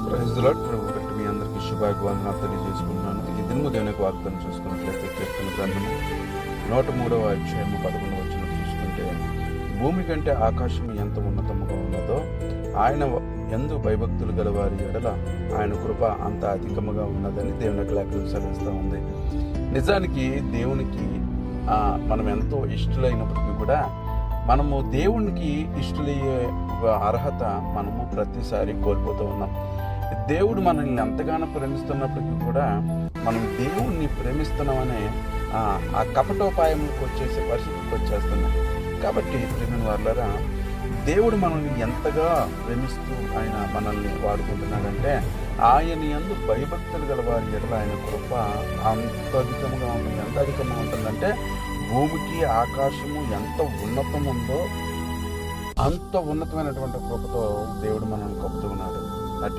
Praise the lord. ప్రభు బట్టి మీ అందరికీ శుభాభివందనాలు తెలియజేసుకుంటున్నాను. ఈ దినము దేవుని యొక్క వాగ్దానం చూసుకున్నట్లయితే కీర్తన గ్రంథము 103వ అధ్యాయము 11వ వచనం చూసుకుంటే, భూమి కంటే ఆకాశం ఎంత ఉన్నతముగా ఉన్నదో ఆయన యందు భయభక్తులు గల వారి ఎడల ఆయన కృప అంత అధికముగా ఉన్నదని దేవుని యొక్క లేఖనం సెలవిస్తూ ఉంది. నిజానికి దేవునికి మనం ఎంతో ఇష్టలైనప్పటికీ కూడా మనము దేవునికి ఇష్టలయ్యే అర్హత మనము ప్రతిసారి కోల్పోతూ ఉన్నాం. దేవుడు మనల్ని ఎంతగానో ప్రేమిస్తున్నప్పటికీ కూడా మనం దేవుణ్ణి ప్రేమిస్తున్నామనే ఆ కపటోపాయంకి వచ్చేసే పరిస్థితికి వచ్చేస్తున్నాం. కాబట్టి ప్రేమిన వారులారా, దేవుడు మనల్ని ఎంతగా ప్రేమిస్తూ ఆయన మనల్ని వాడుకుంటున్నాడంటే, ఆయన యందు భయభక్తులు గల వారి ఎడల ఆయన కృప అంత అధికముగా ఉంటుంది. ఎంత అధికంగా ఉంటుందంటే, భూమికి ఆకాశము ఎంత ఉన్నతం ఉందో అంత ఉన్నతమైనటువంటి కృపతో దేవుడు మనల్ని కప్పుతూ ఉన్నాడు.